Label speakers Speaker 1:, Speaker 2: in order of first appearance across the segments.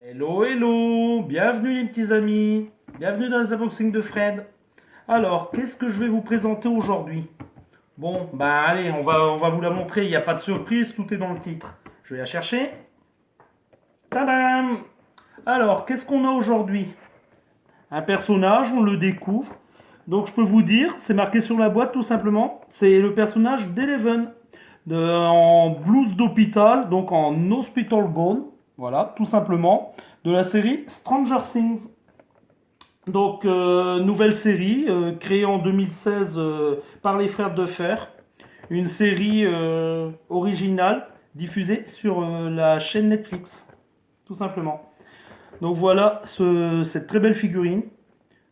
Speaker 1: Hello, hello, bienvenue les petits amis, bienvenue dans les unboxings de Fred. Alors, qu'est-ce que je vais vous présenter aujourd'hui? Bon, bah allez, on va vous la montrer, il n'y a pas de surprise, tout est dans le titre. Je vais la chercher. Tadam! Alors, qu'est-ce qu'on a aujourd'hui? Un personnage, on le découvre. Donc je peux vous dire, c'est marqué sur la boîte tout simplement, c'est le personnage d'Eleven en blouse d'hôpital, donc en hospital gown, voilà, tout simplement, de la série Stranger Things. Donc nouvelle série créée en 2016 par les frères Duffer, une série originale diffusée sur la chaîne Netflix, tout simplement. Donc voilà cette très belle figurine.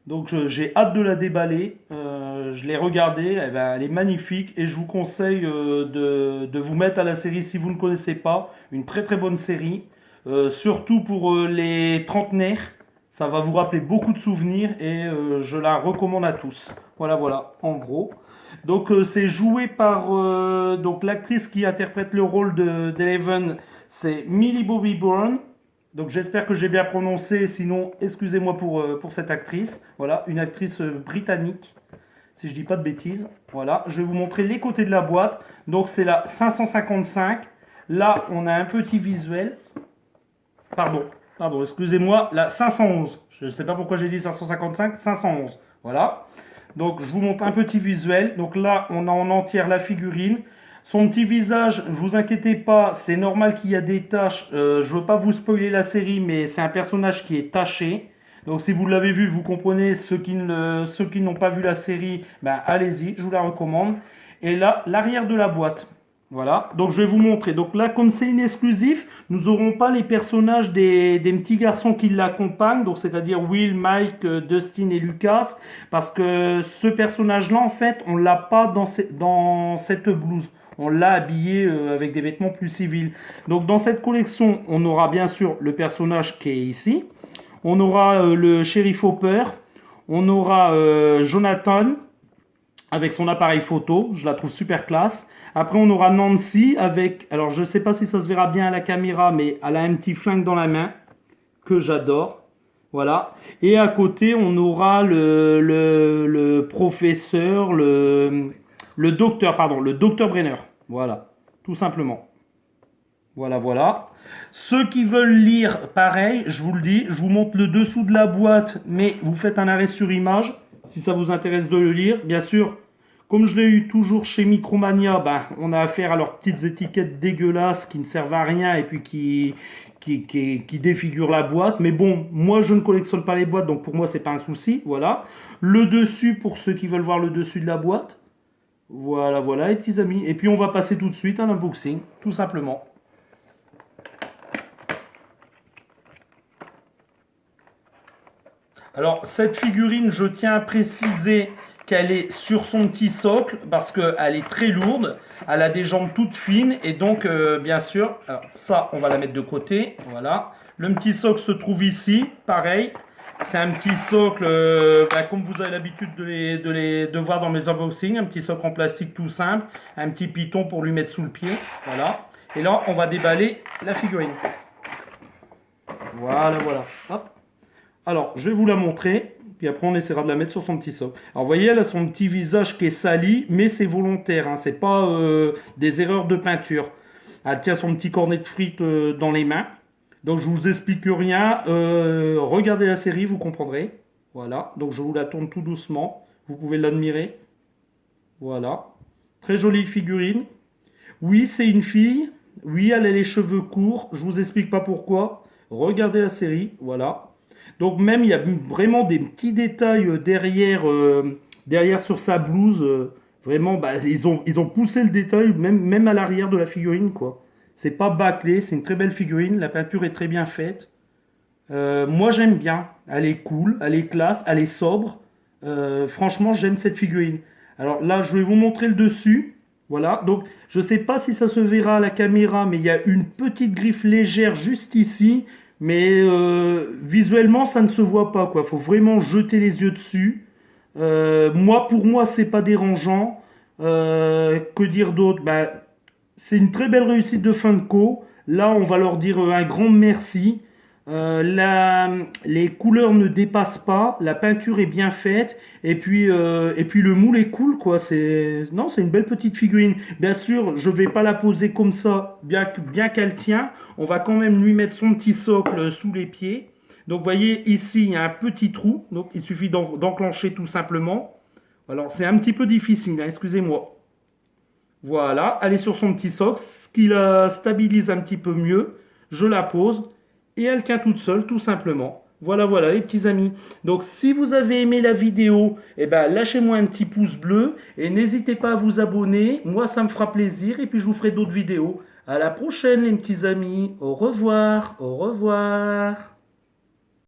Speaker 1: Donc j'ai hâte de la déballer. Je l'ai regardée, eh ben, elle est magnifique et je vous conseille de vous mettre à la série si vous ne connaissez pas. Une très très bonne série. Surtout pour les trentenaires. Ça va vous rappeler beaucoup de souvenirs et je la recommande à tous. Voilà, voilà, en gros. Donc c'est joué par donc l'actrice qui interprète le rôle d'Eleven, c'est Millie Bobby Brown. Donc j'espère que j'ai bien prononcé, sinon excusez-moi pour cette actrice. Voilà, une actrice britannique, si je dis pas de bêtises. Voilà, je vais vous montrer les côtés de la boîte. Donc c'est la 555. Là, on a un petit visuel. Pardon, excusez-moi, la 511. Je ne sais pas pourquoi j'ai dit 555, 511. Voilà. Donc je vous montre un petit visuel. Donc là, on a en entière la figurine. Son petit visage, ne vous inquiétez pas, c'est normal qu'il y a des taches. Je ne veux pas vous spoiler la série, mais c'est un personnage qui est taché. Donc si vous l'avez vu, vous comprenez. Ceux qui n'ont pas vu la série, ben, allez-y, je vous la recommande. Et là, l'arrière de la boîte. Voilà, donc je vais vous montrer. Donc là, comme c'est une exclusif, nous n'aurons pas les personnages des petits garçons qui l'accompagnent, donc c'est-à-dire Will, Mike, Dustin et Lucas, parce que ce personnage-là, en fait, on l'a pas dans cette blouse. On l'a habillé avec des vêtements plus civils. Donc dans cette collection, on aura bien sûr le personnage qui est ici. On aura le shérif Hopper. On aura Jonathan avec son appareil photo. Je la trouve super classe. Après, on aura Nancy avec... Alors, je ne sais pas si ça se verra bien à la caméra, mais elle a un petit flingue dans la main que j'adore. Voilà. Et à côté, on aura le professeur, le docteur, pardon, le docteur Brenner. Voilà, tout simplement. Voilà, voilà. Ceux qui veulent lire, pareil, je vous le dis, je vous montre le dessous de la boîte, mais vous faites un arrêt sur image, si ça vous intéresse de le lire. Bien sûr, comme je l'ai eu toujours chez Micromania, ben, on a affaire à leurs petites étiquettes dégueulasses qui ne servent à rien et puis qui défigurent la boîte. Mais bon, moi je ne collectionne pas les boîtes, donc pour moi c'est pas un souci. Voilà. Le dessus, pour ceux qui veulent voir le dessus de la boîte. Voilà, voilà, les petits amis. Et puis on va passer tout de suite à l'unboxing, tout simplement. Alors, cette figurine, je tiens à préciser qu'elle est sur son petit socle parce qu'elle est très lourde. Elle a des jambes toutes fines et donc, bien sûr, alors ça, on va la mettre de côté. Voilà. Le petit socle se trouve ici, pareil. C'est un petit socle, comme vous avez l'habitude de voir dans mes unboxings. Un petit socle en plastique tout simple. Un petit piton pour lui mettre sous le pied. Voilà. Et là, on va déballer la figurine. Voilà, voilà. Hop. Alors, je vais vous la montrer, puis après on essaiera de la mettre sur son petit socle. Alors, vous voyez, elle a son petit visage qui est sali, mais c'est volontaire, hein, c'est pas des erreurs de peinture. Elle tient son petit cornet de frites dans les mains. Donc, je vous explique rien. Regardez la série, vous comprendrez. Voilà, donc je vous la tourne tout doucement. Vous pouvez l'admirer. Voilà. Très jolie figurine. Oui, c'est une fille. Oui, elle a les cheveux courts. Je vous explique pas pourquoi. Regardez la série, voilà. Donc même, il y a vraiment des petits détails derrière sur sa blouse. Vraiment, bah, ils ont poussé le détail même à l'arrière de la figurine, quoi. C'est pas bâclé, c'est une très belle figurine. La peinture est très bien faite. Moi, j'aime bien. Elle est cool, elle est classe, elle est sobre. Franchement, j'aime cette figurine. Alors là, je vais vous montrer le dessus. Voilà, donc je ne sais pas si ça se verra à la caméra, mais il y a une petite griffe légère juste ici. Mais visuellement, ça ne se voit pas, quoi. Faut vraiment jeter les yeux dessus. Pour moi, c'est pas dérangeant. Que dire d'autre? Ben, c'est une très belle réussite de Funko. Là, on va leur dire un grand merci. Les couleurs ne dépassent pas, la peinture est bien faite, et puis le moule est cool, quoi. Non, c'est une belle petite figurine. Bien sûr, je vais pas la poser comme ça, bien qu'elle tient. On va quand même lui mettre son petit socle sous les pieds. Donc, vous voyez, ici, il y a un petit trou. Donc, il suffit d'enclencher tout simplement. Alors, c'est un petit peu difficile, hein, excusez-moi. Voilà, elle est sur son petit socle, ce qui la stabilise un petit peu mieux. Je la pose et elle tient toute seule, tout simplement. Voilà, voilà, les petits amis. Donc, si vous avez aimé la vidéo, eh ben, lâchez-moi un petit pouce bleu et n'hésitez pas à vous abonner. Moi, ça me fera plaisir et puis je vous ferai d'autres vidéos. À la prochaine, les petits amis. Au revoir, au revoir.